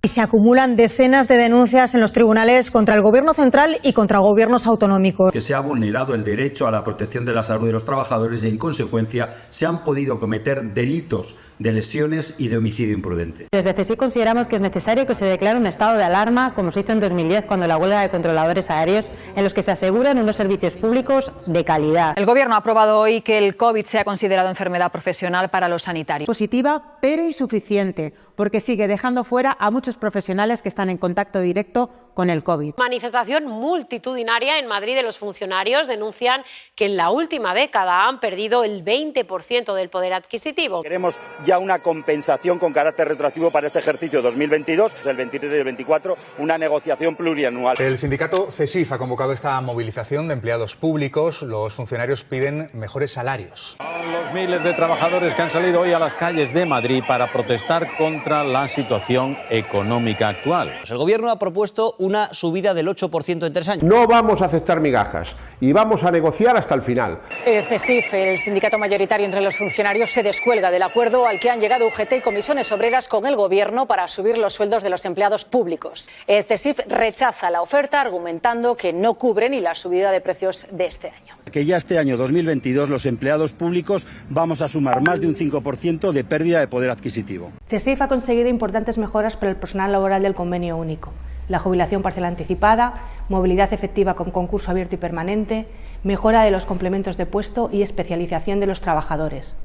Y se acumulan decenas de denuncias en los tribunales contra el Gobierno central y contra gobiernos autonómicos. Que se ha vulnerado el derecho a la protección de la salud de los trabajadores y, en consecuencia, se han podido cometer delitos de lesiones y de homicidio imprudente. Desde CSIC consideramos que es necesario que se declare un estado de alarma, como se hizo en 2010 cuando la huelga de controladores aéreos, en los que se aseguran unos servicios públicos de calidad. El Gobierno ha aprobado hoy que el COVID sea considerado enfermedad profesional para los sanitarios. Positiva, pero insuficiente, porque sigue dejando fuera a muchos profesionales que están en contacto directo con el COVID. Manifestación multitudinaria en Madrid de los funcionarios denuncian que en la última década han perdido el 20% del poder adquisitivo. Queremos ya una compensación con carácter retroactivo para este ejercicio 2022, el 23 y el 24, una negociación plurianual. El sindicato CESIF ha convocado esta movilización de empleados públicos. Los funcionarios piden mejores salarios. Los miles de trabajadores que han salido hoy a las calles de Madrid para protestar contra la situación económica actual. El Gobierno ha propuesto una subida del 8% en 3 años. No vamos a aceptar migajas y vamos a negociar hasta el final. El CESIF, el sindicato mayoritario entre los funcionarios, se descuelga del acuerdo al que han llegado UGT y comisiones obreras con el Gobierno para subir los sueldos de los empleados públicos. El CESIF rechaza la oferta argumentando que no cubre ni la subida de precios de este año. Que ya este año 2022 los empleados públicos vamos a sumar más de un 5% de pérdida de poder adquisitivo. CESIF ha conseguido importantes mejoras para el personal laboral del convenio único. La jubilación parcial anticipada, movilidad efectiva con concurso abierto y permanente, mejora de los complementos de puesto y especialización de los trabajadores.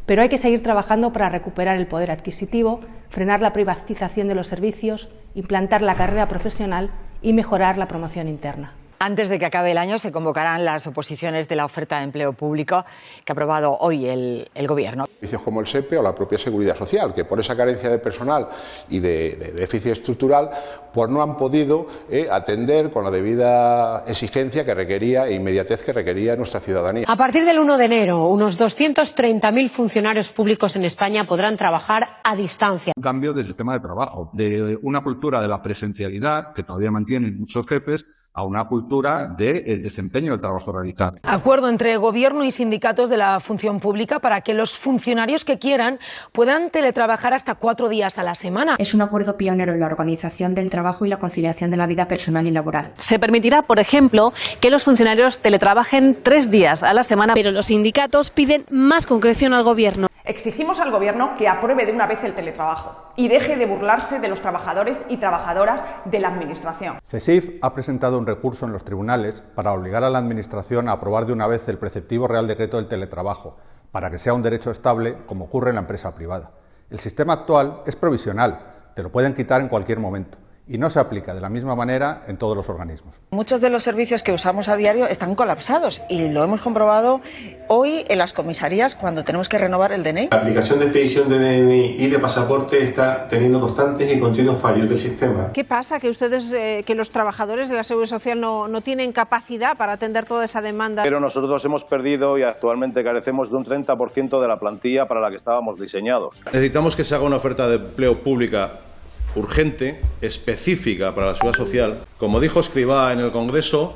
Pero hay que seguir trabajando para recuperar el poder adquisitivo, frenar la privatización de los servicios, implantar la carrera profesional y mejorar la promoción interna. Antes de que acabe el año se convocarán las oposiciones de la oferta de empleo público que ha aprobado hoy el Gobierno. Servicios como el SEPE o la propia Seguridad Social, que por esa carencia de personal y de déficit estructural, pues no han podido atender con la debida exigencia que requería e inmediatez que requería nuestra ciudadanía. A partir del 1 de enero, unos 230.000 funcionarios públicos en España podrán trabajar a distancia. Un cambio del sistema de trabajo, de una cultura de la presencialidad, que todavía mantienen muchos jefes, a una cultura del desempeño del trabajo realizado. Acuerdo entre Gobierno y sindicatos de la función pública para que los funcionarios que quieran puedan teletrabajar hasta 4 días a la semana. Es un acuerdo pionero en la organización del trabajo y la conciliación de la vida personal y laboral. Se permitirá, por ejemplo, que los funcionarios teletrabajen 3 días a la semana. Pero los sindicatos piden más concreción al Gobierno. Exigimos al Gobierno que apruebe de una vez el teletrabajo y deje de burlarse de los trabajadores y trabajadoras de la Administración. CESIF ha presentado un recurso en los tribunales para obligar a la Administración a aprobar de una vez el preceptivo Real Decreto del teletrabajo, para que sea un derecho estable como ocurre en la empresa privada. El sistema actual es provisional, te lo pueden quitar en cualquier momento. Y no se aplica de la misma manera en todos los organismos. Muchos de los servicios que usamos a diario están colapsados y lo hemos comprobado hoy en las comisarías cuando tenemos que renovar el DNI. La aplicación de expedición de DNI y de pasaporte está teniendo constantes y continuos fallos del sistema. ¿Qué pasa? Que ustedes, que los trabajadores de la Seguridad Social no tienen capacidad para atender toda esa demanda. Pero nosotros hemos perdido y actualmente carecemos de un 30% de la plantilla para la que estábamos diseñados. Necesitamos que se haga una oferta de empleo pública urgente, específica para la Seguridad Social. Como dijo Escrivá en el Congreso,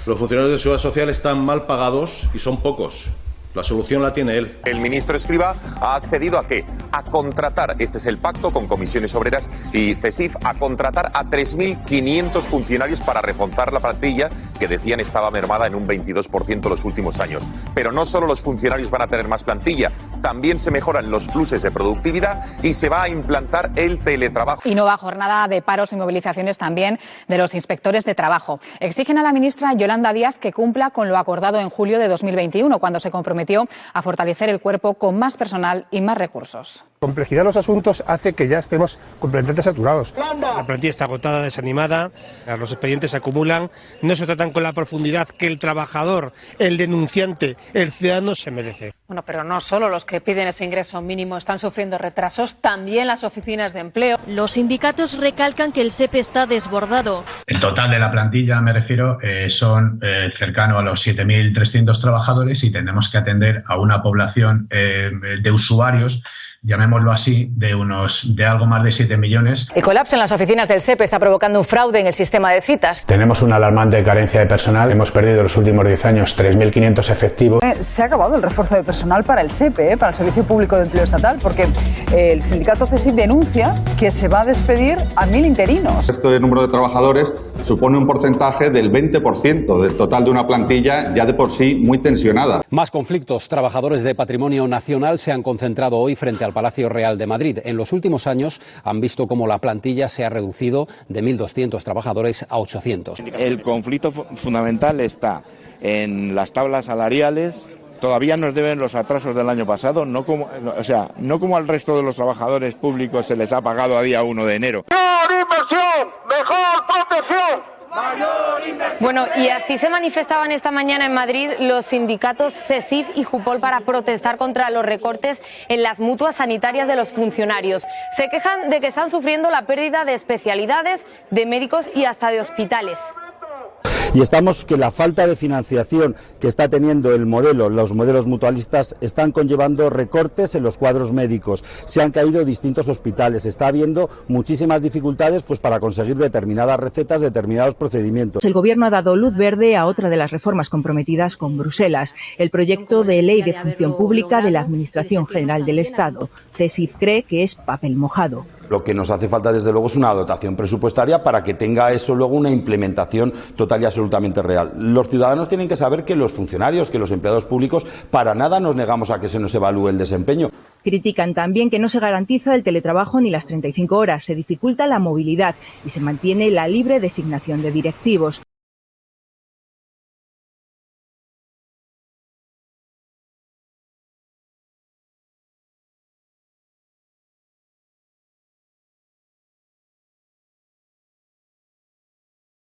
los funcionarios de Seguridad Social están mal pagados y son pocos. La solución la tiene él. El ministro Escrivá ha accedido ¿a qué? A contratar, este es el pacto con comisiones obreras y CESIF, a contratar a 3.500 funcionarios para reforzar la plantilla que decían estaba mermada en un 22% los últimos años. Pero no solo los funcionarios van a tener más plantilla, también se mejoran los pluses de productividad y se va a implantar el teletrabajo. Y nueva jornada de paros y movilizaciones también de los inspectores de trabajo. Exigen a la ministra Yolanda Díaz que cumpla con lo acordado en julio de 2021, cuando se comprometió a fortalecer el cuerpo con más personal y más recursos. La complejidad de los asuntos hace que ya estemos completamente saturados. La plantilla está agotada, desanimada, los expedientes se acumulan, no se tratan con la profundidad que el trabajador, el denunciante, el ciudadano se merece. Bueno, pero no solo los que piden ese ingreso mínimo están sufriendo retrasos, también las oficinas de empleo. Los sindicatos recalcan que el SEPE está desbordado. El total de la plantilla, me refiero, son cercano a los 7.300 trabajadores y tenemos que atender a una población de usuarios llamémoslo así, de algo más de 7 millones. El colapso en las oficinas del SEPE está provocando un fraude en el sistema de citas. Tenemos una alarmante carencia de personal. Hemos perdido en los últimos 10 años 3.500 efectivos. Se ha acabado el refuerzo de personal para el SEPE, para el Servicio Público de Empleo Estatal, porque el sindicato CESIF denuncia que se va a despedir a 1.000 interinos. Este número de trabajadores supone un porcentaje del 20% del total de una plantilla ya de por sí muy tensionada. Más conflictos. Trabajadores de Patrimonio Nacional se han concentrado hoy frente al Palacio Real de Madrid. En los últimos años han visto cómo la plantilla se ha reducido de 1.200 trabajadores a 800. El conflicto fundamental está en las tablas salariales. Todavía nos deben los atrasos del año pasado, no como al resto de los trabajadores públicos se les ha pagado a día 1 de enero. ¡Mejor inversión! ¡Mejor protección! Bueno, y así se manifestaban esta mañana en Madrid los sindicatos CESIF y JUPOL para protestar contra los recortes en las mutuas sanitarias de los funcionarios. Se quejan de que están sufriendo la pérdida de especialidades, de médicos y hasta de hospitales. Y estamos que la falta de financiación que está teniendo los modelos mutualistas están conllevando recortes en los cuadros médicos. Se han caído distintos hospitales, está habiendo muchísimas dificultades para conseguir determinadas recetas, determinados procedimientos. El Gobierno ha dado luz verde a otra de las reformas comprometidas con Bruselas, el proyecto de ley de función pública de la Administración General del Estado. CESIF cree que es papel mojado. Lo que nos hace falta, desde luego, es una dotación presupuestaria para que tenga eso luego una implementación total y absolutamente real. Los ciudadanos tienen que saber que los funcionarios, que los empleados públicos, para nada nos negamos a que se nos evalúe el desempeño. Critican también que no se garantiza el teletrabajo ni las 35 horas, se dificulta la movilidad y se mantiene la libre designación de directivos.